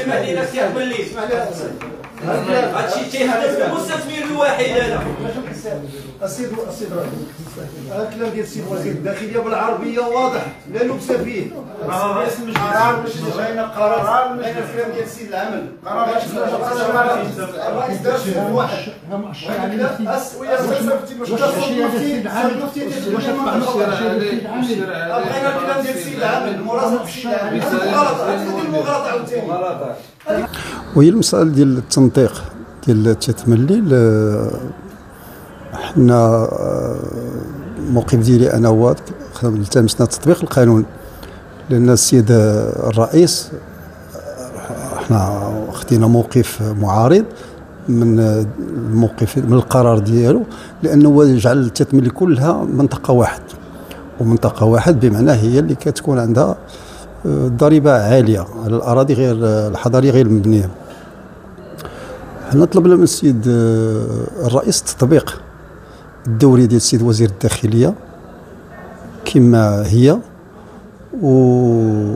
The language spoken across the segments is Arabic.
اسمح لي لك يا ملي هادشي تيهدف المستثمر الواحد. انا السيد رئيس الكلام ديال السيد وزير الداخليه بالعربيه واضح لا لبس فيه. رئيس المجلس بغينا قرار بين الكلام ديال السيد العمل الرئيس دار شهر واحد بغينا الكلام ديال السيد العمل المراسل السيد العمل غلط عاوتاني. وهي المسألة ديال التنطيق ديال التمليل. حنا الموقف ديالي انا هو التمسنا تطبيق القانون، لان السيد الرئيس حنا خدينا موقف معارض من الموقف من القرار ديالو، لانه يجعل التمليل كلها منطقه واحد، ومنطقه واحد بمعنى هي اللي كتكون عندها ضريبه عاليه على الاراضي غير الحضريه غير المبنيه. حنا طلبنا من السيد الرئيس تطبيق الدوري ديال السيد وزير الداخليه كما هي، و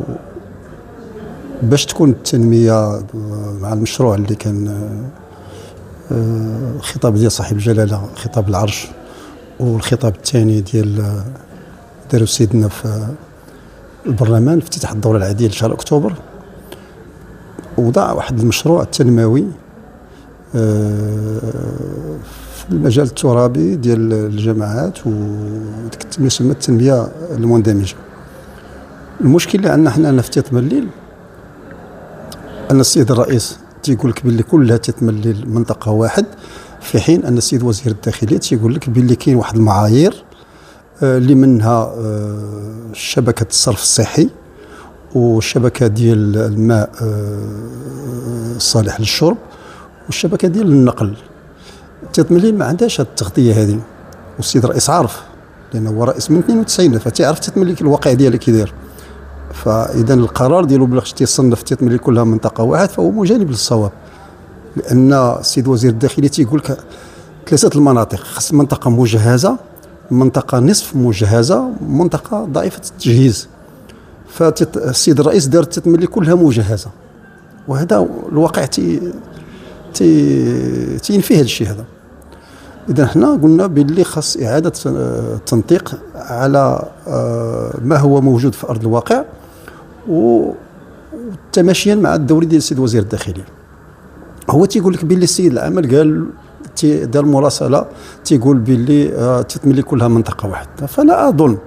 باش تكون التنميه مع المشروع اللي كان الخطاب ديال صاحب الجلاله خطاب العرش، والخطاب الثاني داروا سيدنا في البرلمان في افتتاح الدوره العاديه لشهر اكتوبر، وضع واحد المشروع تنموي في المجال الترابي ديال الجامعات وديك ما يسمى التنميه المندمجه. المشكل اللي عندنا حنا في تمليل ان السيد الرئيس تيقول لك باللي كلها تتمليل منطقه واحد، في حين ان السيد وزير الداخليه تيقول لك باللي كاين واحد المعايير اللي منها شبكه الصرف الصحي والشبكه ديال الماء الصالح للشرب والشبكه ديال النقل. تتمليل ما عندهاش هذه التغطيه هذه، والسيد الرئيس عارف لانه هو رئيس من 92 فتعرف تتمليل الواقع ديالها كي داير. فاذا القرار ديالو باش تيصنف تتمليل كلها منطقه واحد فهو مجانب للصواب، لان السيد وزير الداخليه تيقول لك ثلاثه المناطق، خاص منطقه مجهزه، منطقه نصف مجهزه، منطقه ضعيفه التجهيز. فالسيد الرئيس دار التتمليل كلها مجهزه، وهذا الواقع تينفي هذا الشيء هذا. اذا حنا قلنا باللي خاص اعاده التنطيق على ما هو موجود في ارض الواقع وتماشيا مع الدوري ديال السيد وزير الداخليه. هو تيقول لك باللي السيد العمل قال دار مراسله تيقول باللي تتملي كلها منطقه واحده، فانا اظن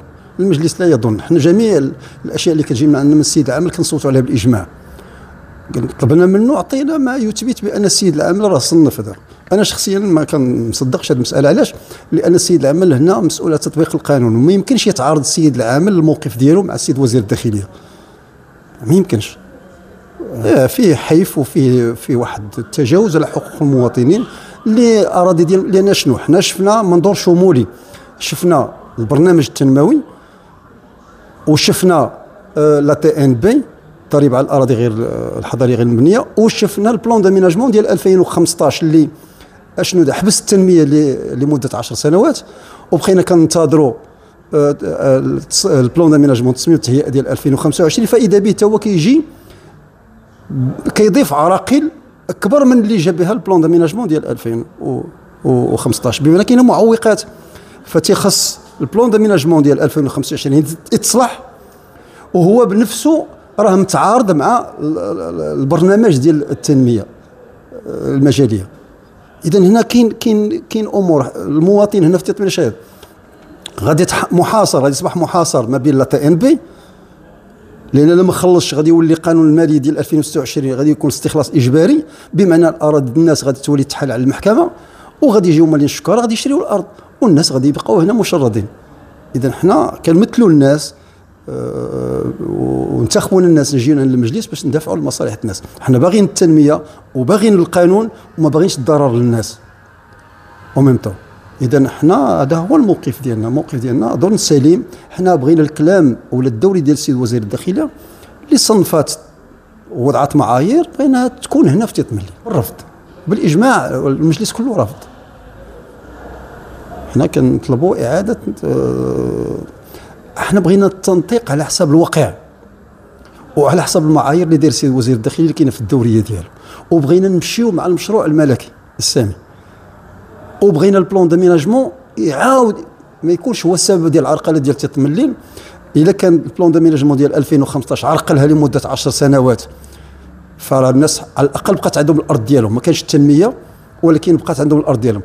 المجلس لا يظن. حنا جميع الاشياء اللي كتجي عندنا من السيد العمل كنصوتوا عليها بالاجماع، طلبنا منه عطينا ما يثبت بان السيد العمل راه صنف هذا. انا شخصيا ما كنصدقش هذه المساله. علاش؟ لان السيد العمل هنا مسؤول على تطبيق القانون، وما يمكنش يتعارض السيد العمل الموقف ديالو مع السيد وزير الداخليه، ما يمكنش. فيه حيف وفيه واحد التجاوز على حقوق المواطنين اللي اراضي ديال. لان شنو حنا شفنا منظور شمولي، شفنا البرنامج التنموي وشفنا لا تي ان بي ضريبه على الاراضي غير الحضريه غير المبنيه، وشفنا البلان داميناجمون ديال 2015 اللي اشنو حبس التنميه لمده 10 سنوات، وبقينا كننتظروا البلان داميناجمون التصميم والتهيئه ديال 2025. فاذا به هو كيجي كيضيف عراقيل اكبر من اللي جا بها البلان داميناجمون ديال 2015، بما كاينه معوقات. فتيخص البلان داميناجمون ديال 2025 يتصلح، وهو بنفسه راه متعارض مع البرنامج ديال التنميه المجاليه. اذا هنا كاين امور المواطن هنا في تطبيق الشهاده غادي محاصر، غادي يصبح محاصر ما بين لا تي ان بي، لان لما خلصش غادي يولي القانون المالي ديال 2026 غادي يكون استخلاص اجباري، بمعنى الاراضي الناس غادي تولي تحال على المحكمه، وغادي يجيو مالين الشكاره غادي يشريوا الارض، والناس غادي يبقاو هنا مشردين. اذا حنا كنمثلوا الناس وانتخبونا الناس نجيو للمجلس باش ندافعوا على مصالح الناس. حنا باغيين التنميه وباغيين القانون وما باغيينش الضرر للناس وميم طون. اذا حنا هذا هو الموقف ديالنا، الموقف ديالنا اظن سليم. حنا بغينا الكلام ولا الدوري ديال السيد وزير الداخليه اللي صنفات ووضعت معايير بغيناها تكون هنا في تتملي. الرفض بالاجماع، المجلس كله رفض. حنا كنطلبوا اعاده، احنا بغينا التنطيق على حساب الواقع، وعلى حسب المعايير اللي داير السيد وزير الداخليه اللي كاينه في الدوريه ديالو. وبغينا نمشيو مع المشروع الملكي السامي، وبغينا البلان داميناجمون يعاود ما يكونش هو السبب ديال العرقله ديال تيطملين. الا كان البلان داميناجمون ديال 2015 عرقلها لمده 10 سنوات، فراه الناس على الاقل بقات عندهم الارض ديالهم، ما كانش التنميه ولكن بقات عندهم الارض ديالهم.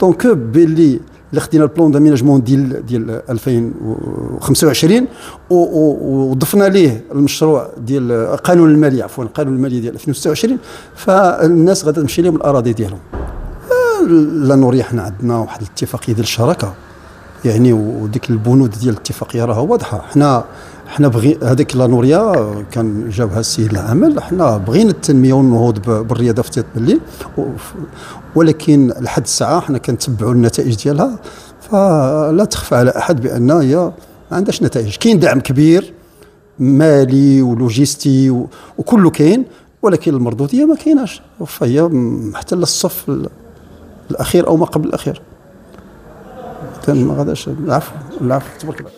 دونك باللي الا خدينا البلان داميناجمون ديال 2025 وضفنا ليه المشروع ديال القانون المالي، عفوا القانون المالي ديال 2026، فالناس غادا تمشي لهم الاراضي ديالهم. لا نوريا حنا عندنا واحد الاتفاقيه ديال الشراكه يعني، وديك البنود ديال الاتفاقيه راها واضحه. حنا بغي هذيك لا نوريا كان جابها السيد العامل، حنا بغينا التنميه والنهوض بالرياضه في تيطملين، ولكن لحد الساعه حنا كنتبعوا النتائج ديالها، فلا تخفى على احد بان هي ما عندهاش نتائج. كاين دعم كبير مالي ولوجيستي وكله كاين، ولكن المردوديه ما كايناش، فهي حتى للصف الاخير او ما قبل الاخير. ما غاداش. العفو تبارك الله.